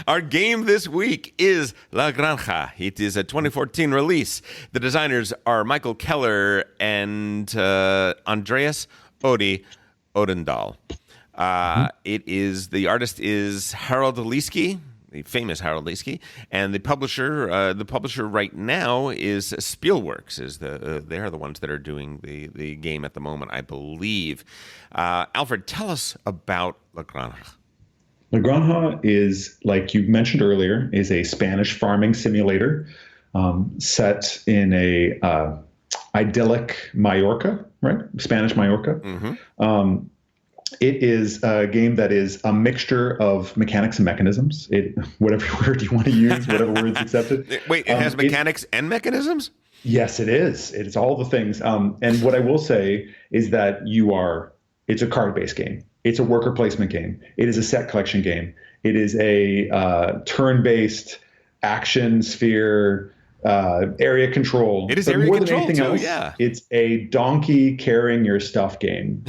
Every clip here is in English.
Our game this week is La Granja. It is a 2014 release. The designers are Michael Keller and Andreas Odendahl. The artist is Harold Leesky, the famous Harold Leesky, and the publisher right now is Spielworks. They are the ones that are doing the game at the moment, I believe. Alfred, tell us about La Granja. La Granja is, like you mentioned earlier, is a Spanish farming simulator set in a idyllic Mallorca, right? Spanish Mallorca. Mm-hmm. It is a game that is a mixture of mechanics and mechanisms. Whatever word you want to use, whatever word's accepted. Wait, it has mechanics and mechanisms? Yes, it is. It's all the things. And what I will say is that it's a card-based game. It's a worker placement game. It is a set collection game. It is a turn-based action sphere area control. It is area more control than anything too, else, yeah. It's a donkey carrying your stuff game.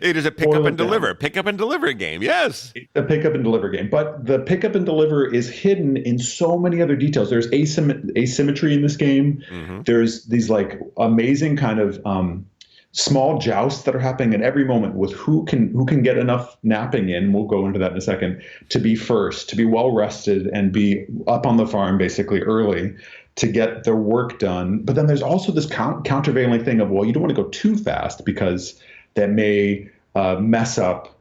It is a pick up and deliver game. Yes. A pick up and deliver game. But the pick up and deliver is hidden in so many other details. There's asymmetry in this game. Mm-hmm. There's these like amazing kind of small jousts that are happening at every moment with who can get enough napping in. We'll go into that in a second, to be first, to be well rested and be up on the farm basically early to get their work done. But then there's also this countervailing thing of, well, you don't want to go too fast because that may mess up.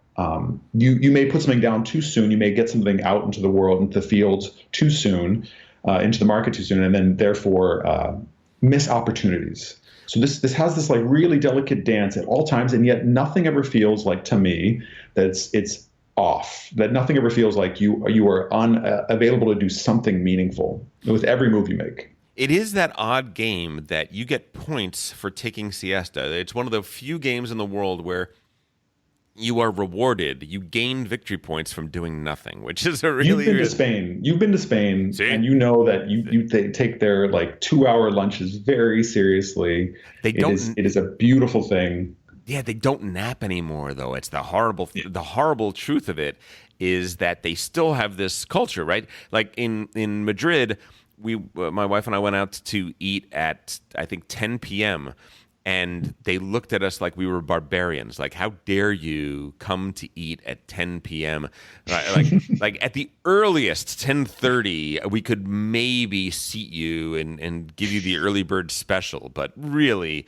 You may put something down too soon. You may get something out into the world, into the fields too soon, into the market too soon, and then therefore miss opportunities. So this has this like really delicate dance at all times, and yet nothing ever feels like, to me, that it's off. That nothing ever feels like you are unavailable to do something meaningful with every move you make. It is that odd game that you get points for taking siesta. It's one of the few games in the world where you are rewarded. You gain victory points from doing nothing, which is a really... You've been to Spain, See? And you know that they take their like 2-hour lunches very seriously. It is a beautiful thing. Yeah, they don't nap anymore, though. It's the horrible truth of it is that they still have this culture, right? Like in Madrid... my wife and I went out to eat at, I think, 10 p.m., and they looked at us like we were barbarians. Like, how dare you come to eat at 10 p.m.? Like at the earliest, 10:30, we could maybe seat you and give you the early bird special, but really...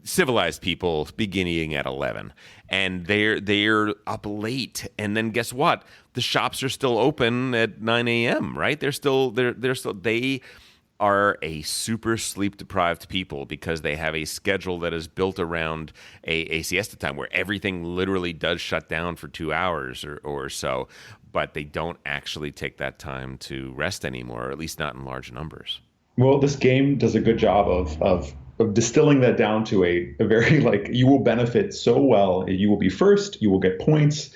civilized people beginning at 11, and they're up late, and then guess what? The shops are still open at 9 a.m. Right? They are a super sleep deprived people because they have a schedule that is built around a siesta time where everything literally does shut down for 2 hours or so, but they don't actually take that time to rest anymore, or at least not in large numbers. Well, this game does a good job of distilling that down to a very, like, you will benefit so well. You will be first. You will get points.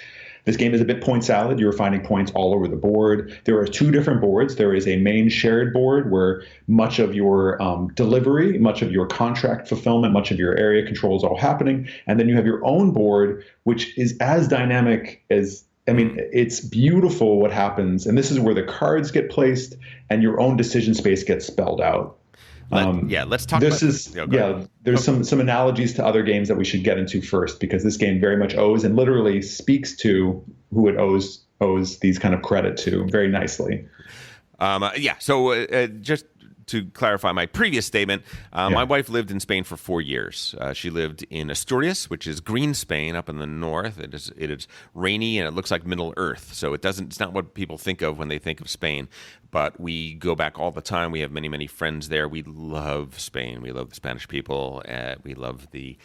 This game is a bit point salad. You're finding points all over the board. There are 2 different boards. There is a main shared board where much of your delivery, much of your contract fulfillment, much of your area control is all happening. And then you have your own board, which is as dynamic as, I mean, it's beautiful what happens. And this is where the cards get placed and your own decision space gets spelled out. Let's talk There's some analogies to other games that we should get into first, because this game very much owes and literally speaks to who it owes these kind of credit to very nicely. So just to clarify my previous statement, my wife lived in Spain for 4 years. She lived in Asturias, which is green Spain up in the north. It is rainy and it looks like Middle Earth. So it's not what people think of when they think of Spain. But we go back all the time. We have many, many friends there. We love Spain. We love the Spanish people. We love the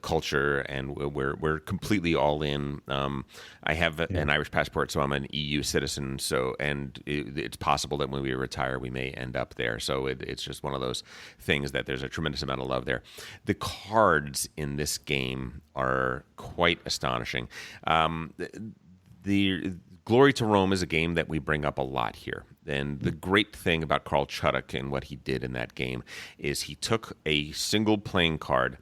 culture, and we're completely all in. I have an Irish passport, so I'm an EU citizen. And it's possible that when we retire, we may end up there. So it's just one of those things that there's a tremendous amount of love there. The cards in this game are quite astonishing. The Glory to Rome is a game that we bring up a lot here. And the great thing about Carl Chuduk and what he did in that game is he took a single playing card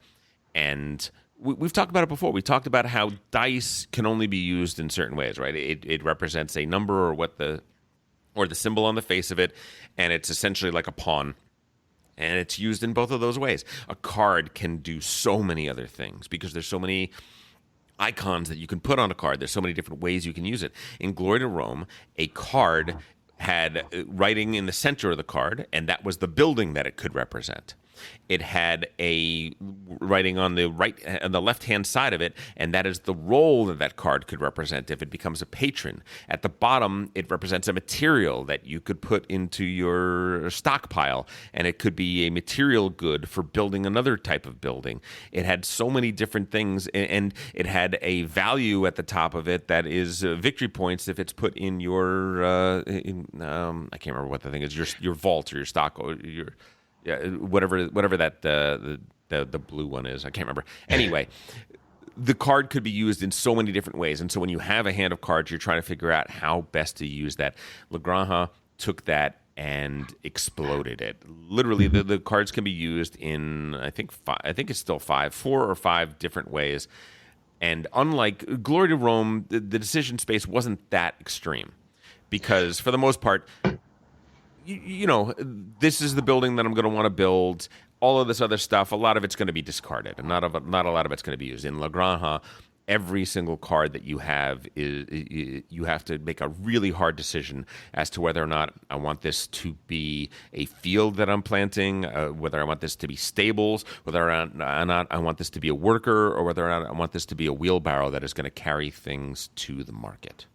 and we've talked about it before. We talked about how dice can only be used in certain ways, right? It represents a number or the symbol on the face of it, and it's essentially like a pawn. And it's used in both of those ways. A card can do so many other things because there's so many icons that you can put on a card. There's so many different ways you can use it. In Glory to Rome, a card had writing in the center of the card, and that was the building that it could represent. It had a writing on the left-hand side of it, and that is the role that that card could represent if it becomes a patron. At the bottom, it represents a material that you could put into your stockpile, and it could be a material good for building another type of building. It had so many different things, and it had a value at the top of it that is victory points if it's put in your I can't remember what the thing is, your vault or your stock or your whatever that the blue one is. I can't remember. Anyway, the card could be used in so many different ways, and so when you have a hand of cards, you're trying to figure out how best to use that. La Granja took that and exploded it. Literally, the cards can be used in I think it's still 4 or 5 different ways. And unlike Glory to Rome, the decision space wasn't that extreme because for the most part, you know, this is the building that I'm going to want to build. All of this other stuff, a lot of it's going to be discarded, and not a lot of it's going to be used. In La Granja, every single card that you have you have to make a really hard decision as to whether or not I want this to be a field that I'm planting, whether I want this to be stables, whether or not I want this to be a worker, or whether or not I want this to be a wheelbarrow that is going to carry things to the market.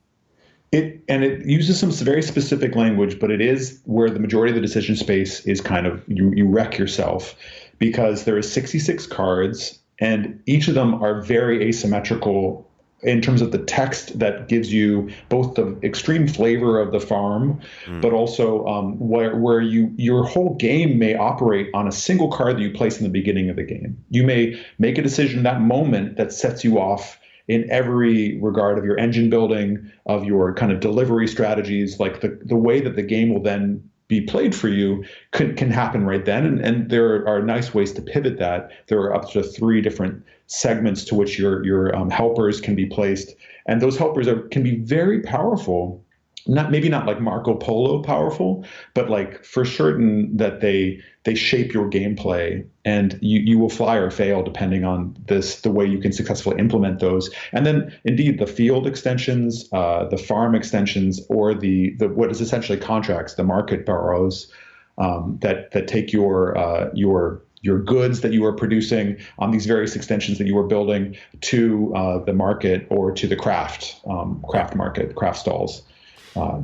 It uses some very specific language, but it is where the majority of the decision space is kind of you wreck yourself because there is 66 cards and each of them are very asymmetrical in terms of the text that gives you both the extreme flavor of the farm, but also where your whole game may operate on a single card that you place in the beginning of the game. You may make a decision that moment that sets you off in every regard of your engine building, of your kind of delivery strategies, like the way that the game will then be played for you can happen right then. And there are nice ways to pivot that. There are up to 3 different segments to which your helpers can be placed. And those helpers can be very powerful. Maybe not like Marco Polo powerful, but like for certain that they shape your gameplay, and you will fly or fail depending on the way you can successfully implement those. And then indeed the field extensions, the farm extensions, or the what is essentially contracts, the market borrows that take your goods that you are producing on these various extensions that you are building to the market or to the craft market, craft stalls.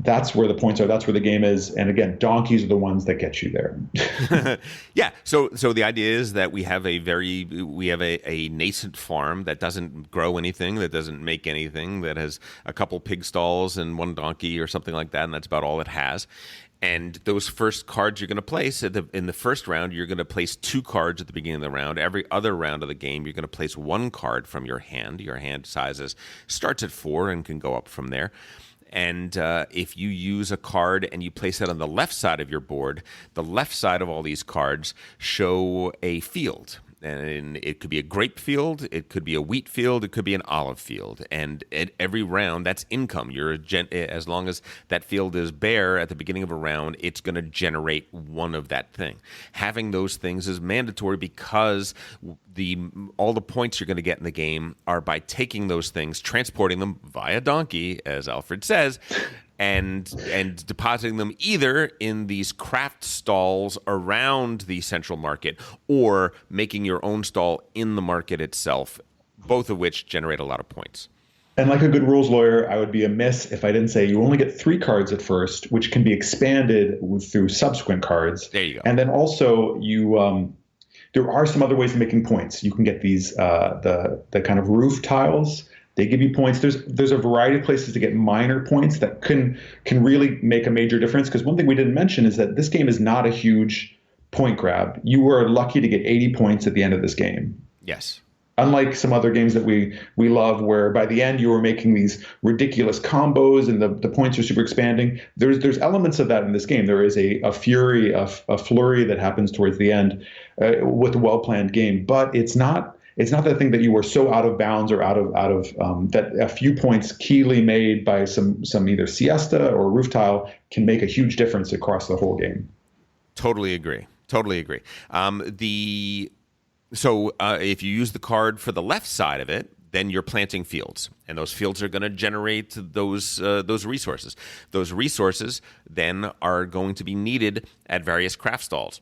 That's where the points are. That's where the game is. And again, donkeys are the ones that get you there. Yeah. So the idea is that we have a nascent farm that doesn't grow anything, that doesn't make anything, that has a couple pig stalls and 1 donkey or something like that, and that's about all it has. And those first cards you're going to place in the first round, you're going to place 2 cards at the beginning of the round. Every other round of the game, you're going to place 1 card from your hand. Your hand sizes starts at 4 and can go up from there. And if you use a card and you place it on the left side of your board, the left side of all these cards show a field. And it could be a grape field, it could be a wheat field, it could be an olive field. And at every round, that's income. As long as that field is bare at the beginning of a round, it's going to generate one of that thing. Having those things is mandatory because all the points you're going to get in the game are by taking those things, transporting them via donkey, as Alfred says, and depositing them either in these craft stalls around the central market or making your own stall in the market itself, both of which generate a lot of points. And like a good rules lawyer, I would be amiss if I didn't say you only get 3 cards at first, which can be expanded through subsequent cards. There you go. And then also there are some other ways of making points. You can get these the kind of roof tiles. They give you points. There's a variety of places to get minor points that can really make a major difference. Because one thing we didn't mention is that this game is not a huge point grab. You were lucky to get 80 points at the end of this game. Yes. Unlike some other games that we love, where by the end you were making these ridiculous combos and the points are super expanding. There's elements of that in this game. There is a flurry that happens towards the end with a well-planned game, but it's not it's not the thing that you are so out of bounds or out of that a few points keenly made by some either siesta or roof tile can make a huge difference across the whole game. Totally agree. Totally agree. If you use the card for the left side of it, then you're planting fields, and those fields are going to generate those resources. Those resources then are going to be needed at various craft stalls.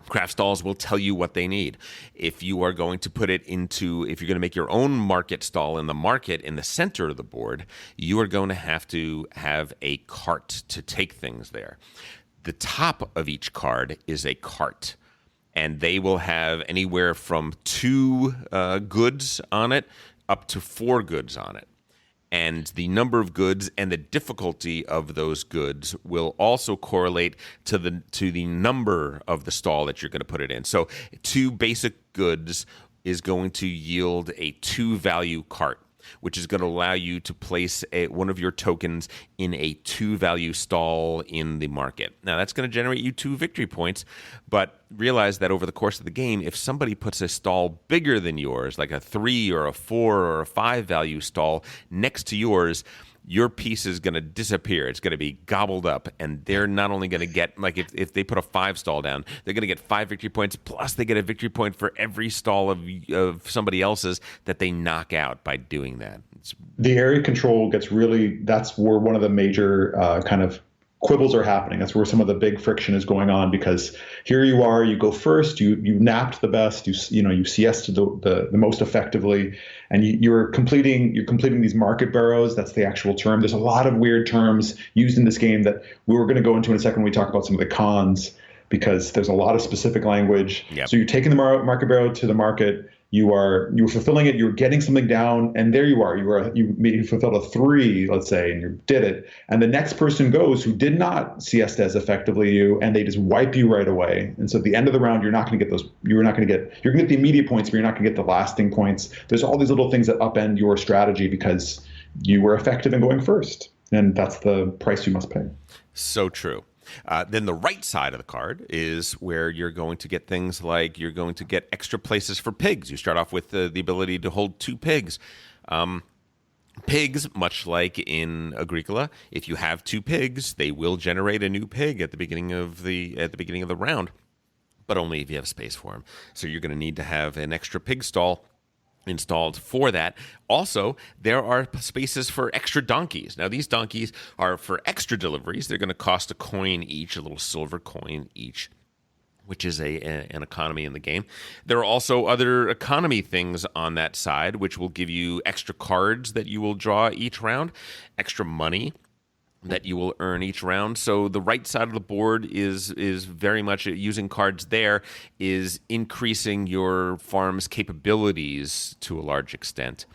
Craft stalls will tell you what they need. If you are going to if you're going to make your own market stall in the market in the center of the board, you are going to have a cart to take things there. The top of each card is a cart, and they will have anywhere from 2 goods on it up to 4 goods on it. And the number of goods and the difficulty of those goods will also correlate to the number of the stall that you're going to put it in. So 2 basic goods is going to yield a 2 value cart, which is going to allow you to place one of your tokens in a 2 value stall in the market. Now, that's going to generate you 2 victory points, but realize that over the course of the game, if somebody puts a stall bigger than yours, like a 3 or a 4 or a 5 value stall next to yours, your piece is going to disappear. It's going to be gobbled up, and they're not only going to get, like if they put a 5 stall down, they're going to get 5 victory points, plus they get a victory point for every stall of somebody else's that they knock out by doing that. The area control that's where one of the major kind of quibbles are happening. That's where some of the big friction is going on, because here you are, you go first, you napped the best, you siested the most effectively, and you're completing these market barrows. That's the actual term. There's a lot of weird terms used in this game that we're going to go into in a second when we talk about some of the cons, because there's a lot of specific language. Yep. So you're taking the market barrow to the market. You're fulfilling it. You're getting something down, and there you are. You fulfilled a 3, let's say, and you did it. And the next person goes who did not siesta as effectively you, and they just wipe you right away. And so at the end of the round, you're going to get the immediate points, but you're not going to get the lasting points. There's all these little things that upend your strategy because you were effective in going first, and that's the price you must pay. So true. Then the right side of the card is where you're going to get things like you're going to get extra places for pigs. You start off with the ability to hold 2 pigs. Pigs, much like in Agricola, if you have 2 pigs, they will generate a new pig at the beginning of the round, but only if you have space for them. So you're going to need to have an extra pig stall installed for that. Also, there are spaces for extra donkeys. Now, these donkeys are for extra deliveries. They're going to cost a coin each, a little silver coin each, which is an economy in the game. There are also other economy things on that side, which will give you extra cards that you will draw each round, extra money that you will earn each round. So the right side of the board is very much using cards there is increasing your farm's capabilities to a large extent.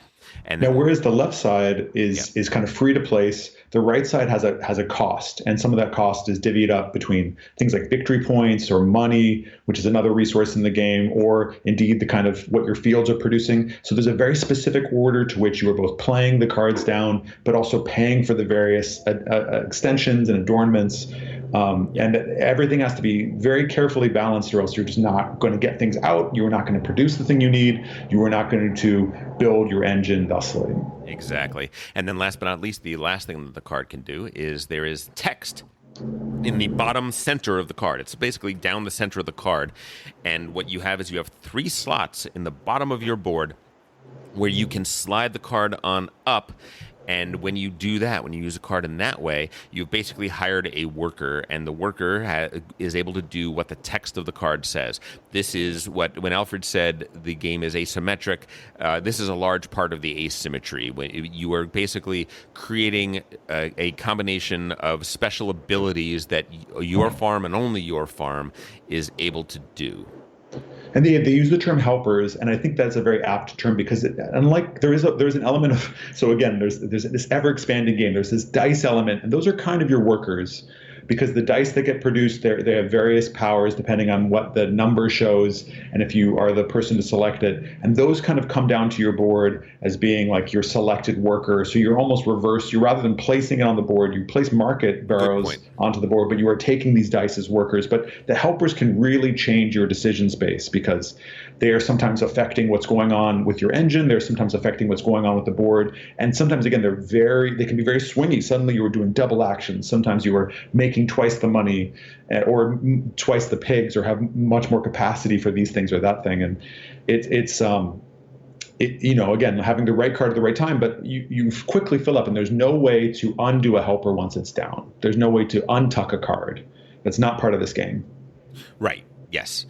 And now, whereas the left side is kind of free to place, the right side has a cost, and some of that cost is divvied up between things like victory points or money, which is another resource in the game, or indeed the kind of what your fields are producing. So there's a very specific order to which you are both playing the cards down, but also paying for the various extensions and adornments. And everything has to be very carefully balanced, or else you're just not going to get things out. You are not going to produce the thing you need. You are not going to build your engine thusly. Exactly. And then last but not least, the last thing that the card can do is there is text in the bottom center of the card. It's basically down the center of the card. And what you have is you have 3 slots in the bottom of your board where you can slide the card on up. And when you do that, when you use a card in that way, you've basically hired a worker, and the worker is able to do what the text of the card says. This is when Alfred said the game is asymmetric, this is a large part of the asymmetry. When you are basically creating a combination of special abilities that your farm and only your farm is able to do. And they use the term helpers, and I think that's a very apt term because unlike there's an element of, so again, there's this ever expanding game. There's this dice element, and those are kind of your workers. because the dice that get produced, they have various powers depending on what the number shows, and if you are the person to select it. And those kind of come down to your board as being like your selected worker. So you're almost reversed. You, rather than placing it on the board, you place market barrows onto the board, but you are taking these dice as workers. But the helpers can really change your decision space because they are sometimes affecting what's going on with your engine. They're sometimes affecting what's going on with the board. And sometimes, again, they can be very swingy. Suddenly you were doing double actions. Sometimes you were making twice the money or twice the pigs, or have much more capacity for these things or that thing. And again, having the right card at the right time, but you quickly fill up, and there's no way to undo a helper once it's down. There's no way to untuck a card. That's not part of this game. Right. Yes.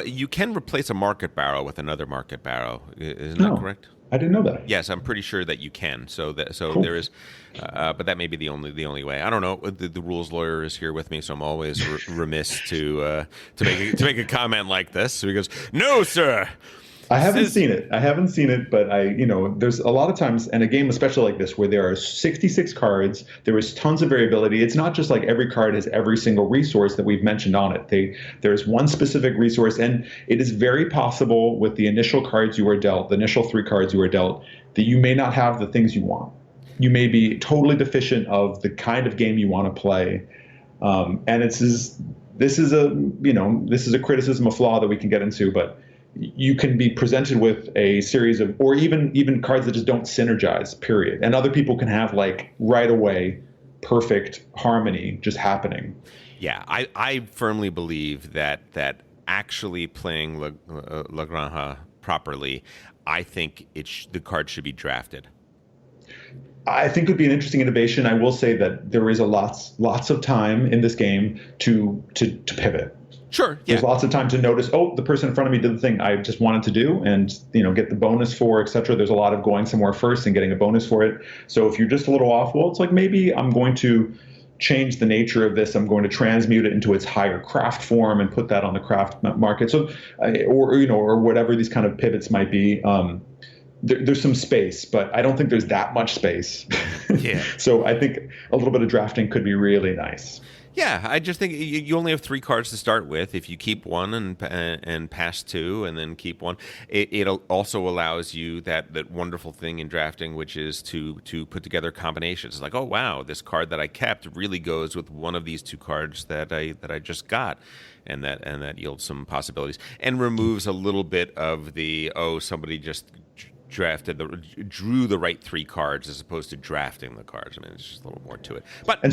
You can replace a market barrel with another market barrel. Isn't that correct? I didn't know that. Yes, I'm pretty sure that you can. So Cool. there is, but that may be the only way. I don't know. The rules lawyer is here with me, so I'm always remiss to make a comment like this, because no, sir. I haven't seen it, but there's a lot of times in a game, especially like this, where there are 66 cards, there is tons of variability. It's not just like every card has every single resource that we've mentioned on it. There's one specific resource, and it is very possible with the initial cards you were dealt, the initial 3 cards you were dealt, that you may not have the things you want. You may be totally deficient of the kind of game you want to play. And this is a criticism, a flaw that we can get into, but you can be presented with a series of, or even cards that just don't synergize, period. And other people can have like right away perfect harmony just happening. Yeah, I firmly believe that actually playing La Granja properly, I think the card should be drafted. I think it would be an interesting innovation. I will say that there is lots of time in this game to pivot. Sure. Yeah. There's lots of time to notice, the person in front of me did the thing I just wanted to do, and get the bonus for, etc. There's a lot of going somewhere first and getting a bonus for it. So if you're just a little off, it's like maybe I'm going to change the nature of this. I'm going to transmute it into its higher craft form and put that on the craft market. So, or whatever these kind of pivots might be. There's some space, but I don't think there's that much space. Yeah. So I think a little bit of drafting could be really nice. Yeah, I just think you only have 3 cards to start with. If you keep one and pass 2 and then keep one, it also allows you that wonderful thing in drafting, which is to put together combinations. It's like, oh wow, this card that I kept really goes with one of these 2 cards that I just got, and that yields some possibilities and removes a little bit of the somebody just drew the right 3 cards as opposed to drafting the cards. I mean, it's just a little more to it. I'm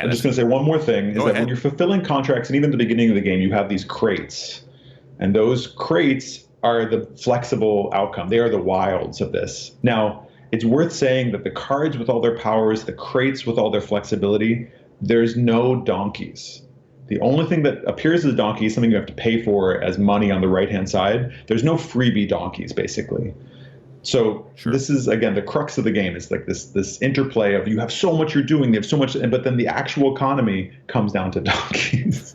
just going to say one more thing, is that when you're fulfilling contracts, and even at the beginning of the game, you have these crates. And those crates are the flexible outcome. They are the wilds of this. Now, it's worth saying that the cards with all their powers, the crates with all their flexibility, there's no donkeys. The only thing that appears as a donkey is something you have to pay for as money on the right-hand side. There's no freebie donkeys, basically. So This is, again, the crux of the game. It's like this interplay of you have so much you're doing, they have so much, but then the actual economy comes down to donkeys.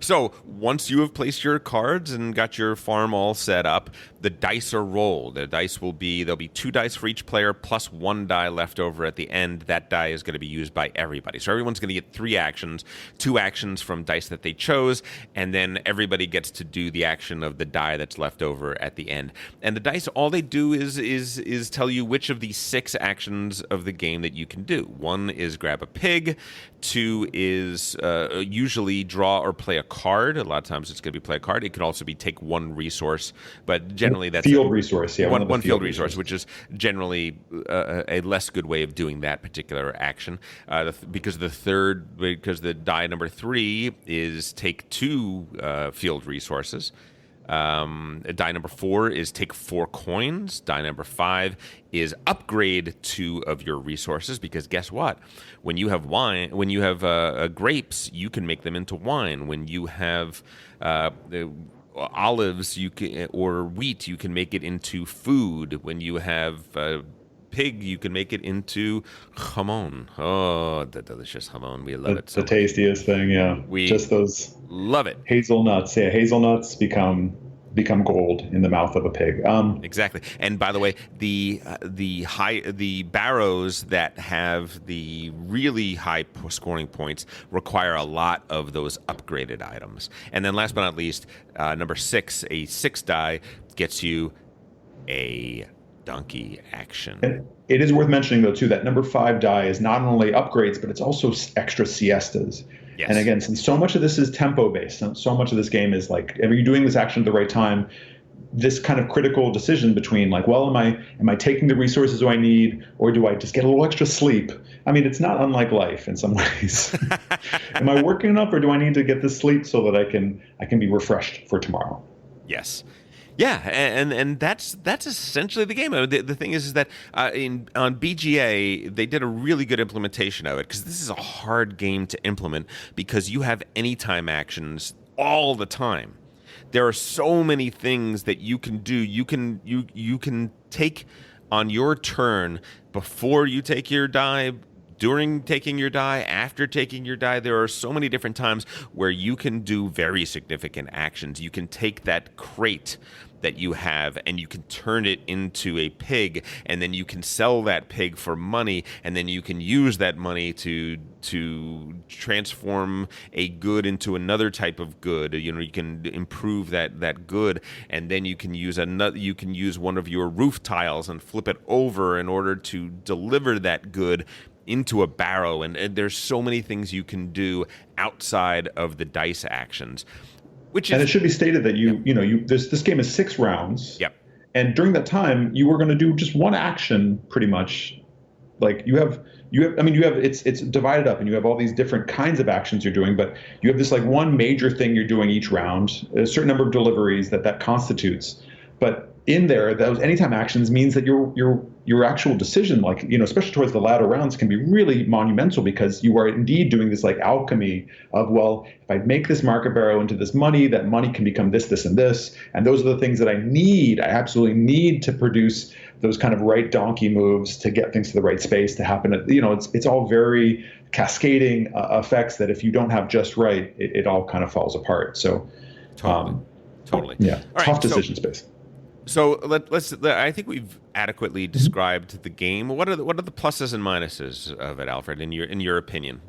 So once you have placed your cards and got your farm all set up, the dice are rolled. There'll be 2 dice for each player plus 1 die left over at the end. That die is going to be used by everybody. So everyone's going to get 3 actions, 2 actions from dice that they chose, and then everybody gets to do the action of the die that's left over at the end. And the dice, all they do is tell you which of the 6 actions of the game that you can do. 1 is grab a pig. 2 is usually draw or play a card. A lot of times it's going to be play a card. It could also be take 1 resource, but generally that's field resource. Yeah, one field resource, which is generally a less good way of doing that particular action. Because the die number 3 is take 2 field resources. Die number 4 is take 4 coins. Die number 5 is upgrade 2 of your resources, because guess what? When you have grapes, you can make them into wine. When you have olives, or wheat, you can make it into food. When you have pig, you can make it into jamon. Oh, the delicious jamon. We love it. So the tastiest thing, yeah. We just those love it. Hazelnuts. Yeah, hazelnuts become become gold in the mouth of a pig. Exactly. And by the way, the barrows that have the really high scoring points require a lot of those upgraded items. And then last but not least, number 6, a 6 die gets you a donkey action. And it is worth mentioning, though, too, that number 5 die is not only upgrades, but it's also extra siestas. Yes. And again, since so much of this is tempo based, so much of this game is like, are you doing this action at the right time? This kind of critical decision between like, well, am I taking the resources I need, or do I just get a little extra sleep? I mean, it's not unlike life in some ways. Am I working enough, or do I need to get this sleep so that I can be refreshed for tomorrow? Yes. Yeah, and that's essentially the game. The thing is that on BGA they did a really good implementation of it, because this is a hard game to implement because you have anytime actions all the time. There are so many things that you can do. You can take on your turn before you take your die, during taking your die, after taking your die. There are so many different times where you can do very significant actions. You can take that crate that you have and you can turn it into a pig, and then you can sell that pig for money, and then you can use that money to transform a good into another type of good. You know, you can improve that good, and then you can use one of your roof tiles and flip it over in order to deliver that good into a barrow. And there's so many things you can do outside of the dice actions. And it should be stated that this game is 6 rounds. Yep. And during that time, you were going to do just one action, pretty much. Like it's divided up, and you have all these different kinds of actions you're doing, but you have this like one major thing you're doing each round, a certain number of deliveries that constitutes. But in there, those anytime actions means that your actual decision, like, especially towards the latter rounds, can be really monumental, because you are indeed doing this like alchemy of, well, if I make this market barrow into this money, that money can become this, this, and this, and those are the things that I absolutely need to produce those kind of right donkey moves to get things to the right space to happen. It's all very cascading effects that if you don't have just right, it all kind of falls apart. So totally. Yeah. All tough decision space. So let's. I think we've adequately described the game. What are the pluses and minuses of it, Alfred? In your opinion,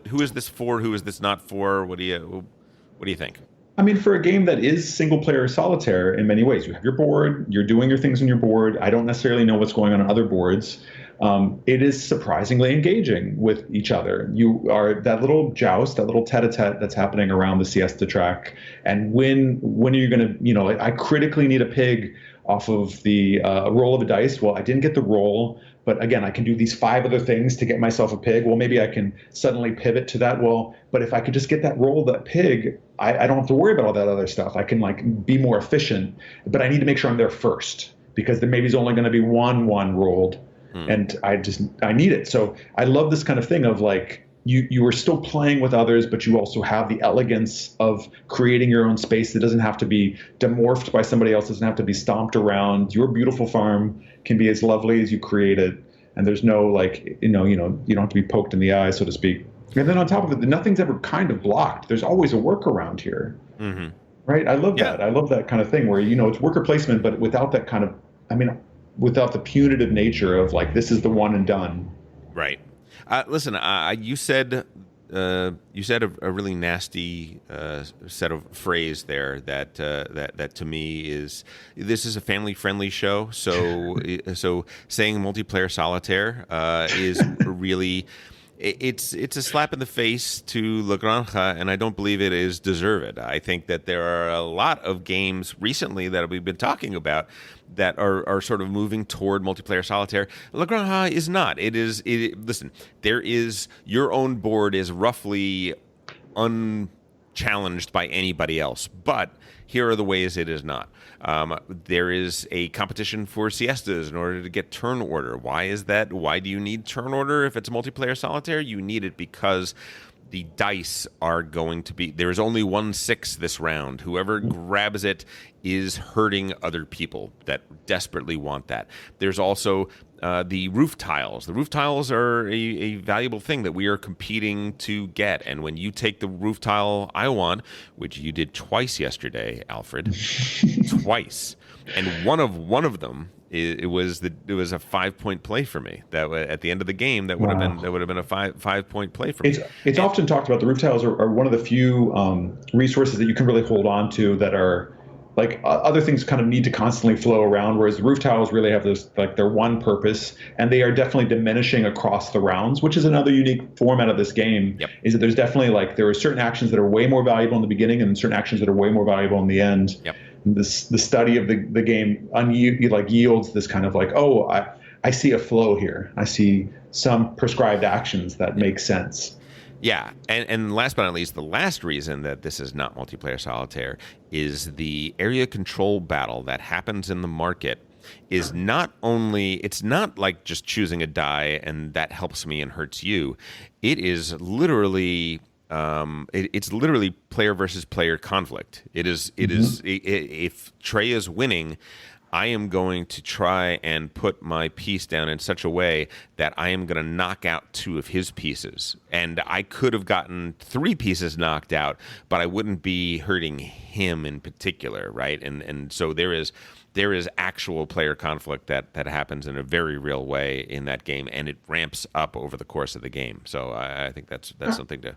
who is this for? Who is this not for? What do you think? I mean, for a game that is single player solitaire in many ways, you have your board, you're doing your things on your board. I don't necessarily know what's going on other boards. It is surprisingly engaging with each other. You are that little joust, that little tete-a-tete that's happening around the siesta track. And when are you going to, like, I critically need a pig off of the roll of a dice. Well, I didn't get the roll, but again, I can do these 5 other things to get myself a pig. Well, maybe I can suddenly pivot to that. Well, but if I could just get that roll, that pig, I don't have to worry about all that other stuff. I can like be more efficient, but I need to make sure I'm there first, because there maybe is only going to be one rolled. And I need it. So I love this kind of thing of like, you are still playing with others, but you also have the elegance of creating your own space that doesn't have to be demorphed by somebody else, doesn't have to be stomped around. Your beautiful farm can be as lovely as you create it. And there's no like, you don't have to be poked in the eye, so to speak. And then on top of it, nothing's ever kind of blocked. There's always a workaround here. Mm-hmm. Right? I love that. I love that kind of thing where, it's worker placement, but without that kind of, without the punitive nature of like, this is the one and done. Right. Listen, you said a really nasty set of phrase there that to me this is a family friendly show. So saying multiplayer solitaire is really. It's a slap in the face to La Granja, and I don't believe it is deserved. I think that there are a lot of games recently that we've been talking about that are sort of moving toward multiplayer solitaire. La Granja is not. Listen, there is your own board is roughly unchallenged by anybody else, but here are the ways it is not. There is a competition for siestas in order to get turn order. Why is that? Why do you need turn order if it's multiplayer solitaire? You need it because the dice are going to be... There's only 1 6 this round. Whoever grabs it is hurting other people that desperately want that. There's also the roof tiles. The roof tiles are a valuable thing that we are competing to get. And when you take the roof tile I want, which you did twice yesterday, Alfred, twice, and one of them, it was a 5-point play for me. That at the end of the game, that would have been a 5-point play for me. It's often talked about the roof tiles are one of the few resources that you can really hold on to that are like other things kind of need to constantly flow around, whereas the roof tiles really have this like their one purpose, and they are definitely diminishing across the rounds, which is another unique format of this game. Yep. Is that there's definitely like there are certain actions that are way more valuable in the beginning and certain actions that are way more valuable in the end. Yep. The study of the game yields this kind of like, oh, I see a flow here. I see some prescribed actions that make sense. Yeah, and last but not least, the last reason that this is not multiplayer solitaire is the area control battle that happens in the market is not only, it's not like just choosing a die and that helps me and hurts you. It is literally it's literally player versus player conflict. It is if Trey is winning, I am going to try and put my piece down in such a way that I am going to knock out 2 of his pieces. And I could have gotten 3 pieces knocked out, but I wouldn't be hurting him in particular, right? And so there is actual player conflict that happens in a very real way in that game, and it ramps up over the course of the game. So I think that's something to.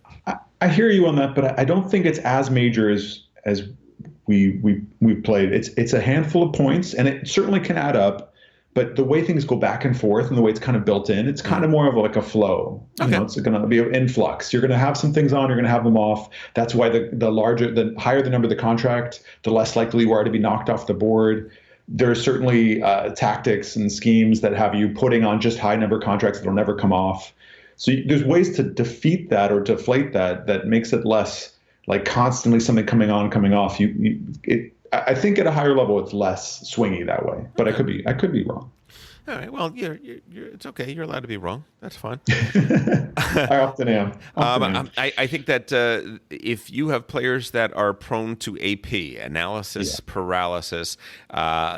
I hear you on that, but I don't think it's as major as we've played. It's a handful of points, and it certainly can add up. But the way things go back and forth, and the way it's kind of built in, it's kind of more of like a flow. Okay. It's going to be an influx. You're going to have some things on, you're going to have them off. That's why the higher the number of the contract, the less likely you are to be knocked off the board. There are certainly tactics and schemes that have you putting on just high number contracts that'll never come off. So there's ways to defeat that or deflate that makes it less like constantly something coming on, coming off. I think at a higher level it's less swingy that way, but I could be wrong. All right. Well, you're it's okay. You're allowed to be wrong. That's fine. I often am. I think that if you have players that are prone to AP, analysis paralysis,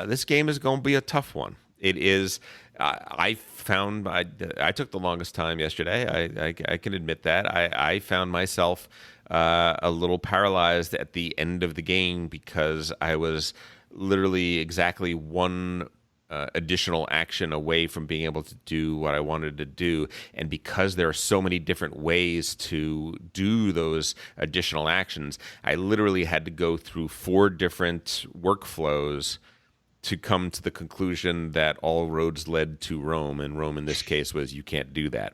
this game is going to be a tough one. It is. I found I took the longest time yesterday. I can admit that. I found myself a little paralyzed at the end of the game because I was literally exactly one additional action away from being able to do what I wanted to do. And because there are so many different ways to do those additional actions, I literally had to go through 4 different workflows to come to the conclusion that all roads led to Rome, and Rome in this case was you can't do that.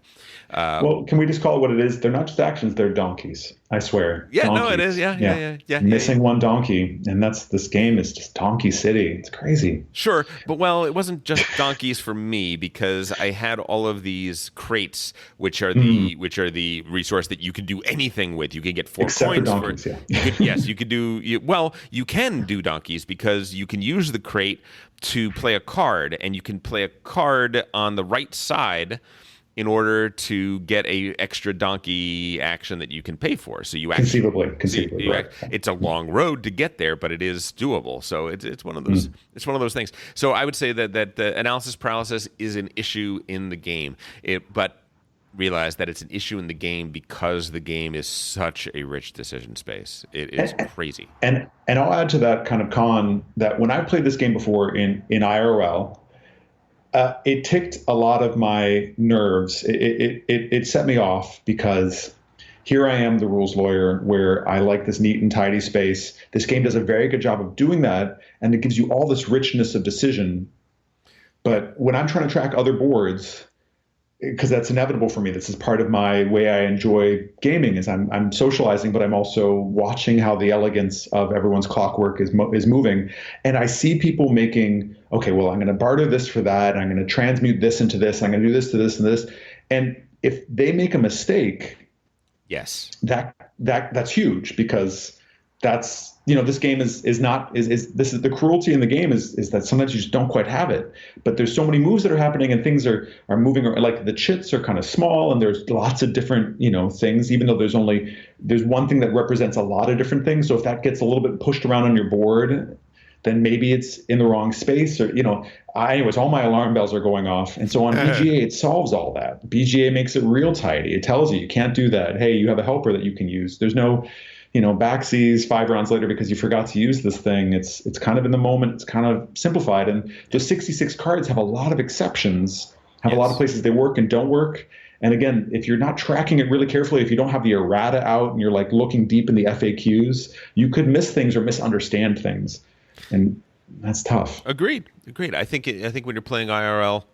Well, can we just call it what it is? They're not just actions; they're donkeys. I swear. Yeah, donkeys. No, it is. Yeah. Missing one donkey, and this game is just Donkey City. It's crazy. Sure, but well, it wasn't just donkeys for me because I had all of these crates, which are the resource that you can do anything with. You can get 4 Except coins for donkeys. You could do. You can do donkeys because you can use the crate to play a card, and you can play a card on the right side in order to get a extra donkey action that you can pay for. So you actually conceivably, right. It's a long road to get there, but it is doable. So it's one of those it's one of those things. So I would say that the analysis paralysis is an issue in the game. But realize that it's an issue in the game because the game is such a rich decision space. It is crazy. And I'll add to that kind of con that when I played this game before in IRL, it ticked a lot of my nerves. It set me off because here I am, the rules lawyer, where I like this neat and tidy space. This game does a very good job of doing that, and it gives you all this richness of decision. But when I'm trying to track other boards, because that's inevitable for me. This is part of my way I enjoy gaming is I'm socializing, but I'm also watching how the elegance of everyone's clockwork is moving. And I see people making, okay, well, I'm going to barter this for that. And I'm going to transmute this into this. I'm going to do this to this and this. And if they make a mistake, yes, that's huge because that's, this game is the cruelty in the game is that sometimes you just don't quite have it, but there's so many moves that are happening and things are moving, like the chits are kind of small and there's lots of different, things, even though there's one thing that represents a lot of different things. So if that gets a little bit pushed around on your board, then maybe it's in the wrong space, or anyways, all my alarm bells are going off. And so on BGA, it solves all that. BGA makes it real tidy. It tells you can't do that. Hey, you have a helper that you can use. There's no backseas 5 rounds later because you forgot to use this thing. It's kind of in the moment. It's kind of simplified. And those 66 cards have a lot of exceptions, have a lot of places they work and don't work. And again, if you're not tracking it really carefully, if you don't have the errata out and you're like looking deep in the FAQs, you could miss things or misunderstand things. And that's tough. Agreed. I think when you're playing IRL,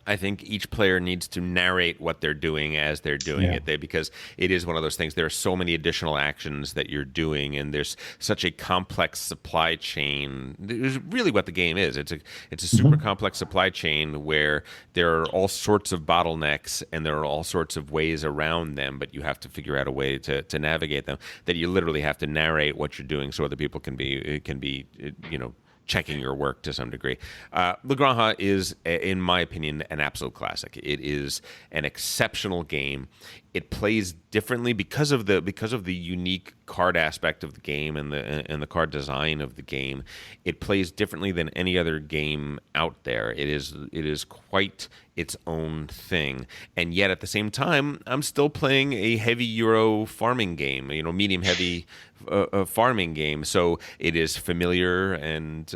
I think each player needs to narrate what they're doing as they're doing it, because it is one of those things. There are so many additional actions that you're doing, and there's such a complex supply chain. It's really what the game is. It's a super complex supply chain where there are all sorts of bottlenecks and there are all sorts of ways around them, but you have to figure out a way to navigate them. That you literally have to narrate what you're doing so other people can be checking your work to some degree. La Granja is, in my opinion, an absolute classic. It is an exceptional game. It plays differently because of the unique card aspect of the game and the card design of the game. It plays differently than any other game out there. It is quite its own thing, and yet at the same time, I'm still playing a heavy Euro farming game. Medium heavy farming game. So it is familiar, and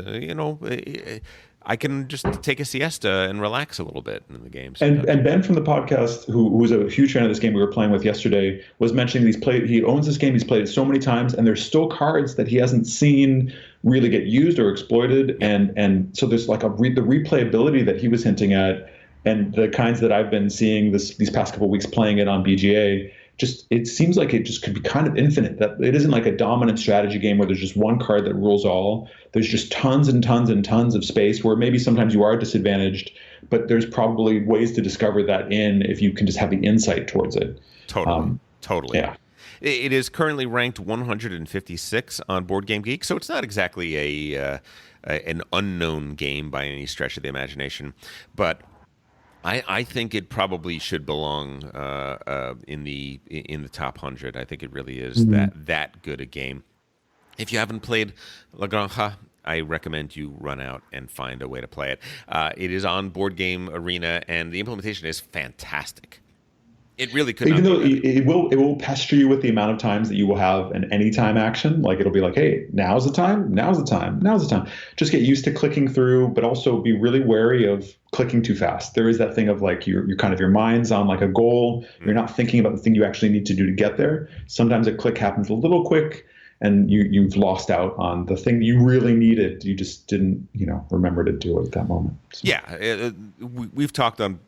I can just take a siesta and relax a little bit in the game. And Ben from the podcast, who was a huge fan of this game we were playing with yesterday, was mentioning he owns this game. He's played it so many times, and there's still cards that he hasn't seen really get used or exploited. And so there's like the replayability that he was hinting at, and the kinds that I've been seeing these past couple of weeks playing it on BGA. It seems like it just could be kind of infinite. That it isn't like a dominant strategy game where there's just one card that rules all. There's just tons and tons and tons of space where maybe sometimes you are disadvantaged, but there's probably ways to discover that if you can just have the insight towards it. Totally. Yeah. It is currently ranked 156 on Board Game Geek, so it's not exactly an unknown game by any stretch of the imagination, but I think it probably should belong in the top 100. I think it really is that good a game. If you haven't played La Granja, I recommend you run out and find a way to play it. It is on Board Game Arena, and the implementation is fantastic. It really could. Even though it will pester you with the amount of times that you will have an anytime action. Like it'll be like, hey, now's the time. Just get used to clicking through, but also be really wary of clicking too fast. There is that thing of like your mind's on like a goal. You're not thinking about the thing you actually need to do to get there. Sometimes a click happens a little quick, and you've lost out on the thing you really needed. You just didn't remember to do it at that moment. So. Yeah, we've talked of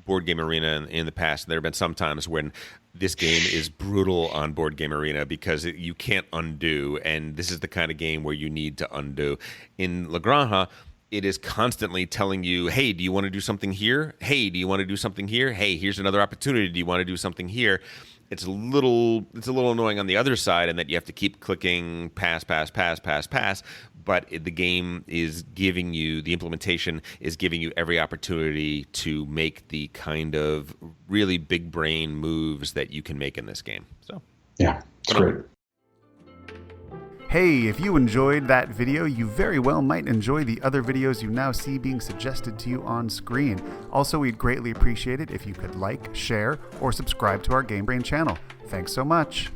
Board Game Arena in the past. There have been some times when this game is brutal on Board Game Arena because you can't undo, and this is the kind of game where you need to undo. In La Granja, it is constantly telling you, hey, do you want to do something here? Hey, do you want to do something here? Hey, here's another opportunity. Do you want to do something here? It's a little annoying on the other side, in that you have to keep clicking pass. But the game is giving you, the implementation is giving you every opportunity to make the kind of really big brain moves that you can make in this game. So yeah, it's great. Hey, if you enjoyed that video, you very well might enjoy the other videos you now see being suggested to you on screen. Also, we'd greatly appreciate it if you could like, share, or subscribe to our Game Brain channel. Thanks so much.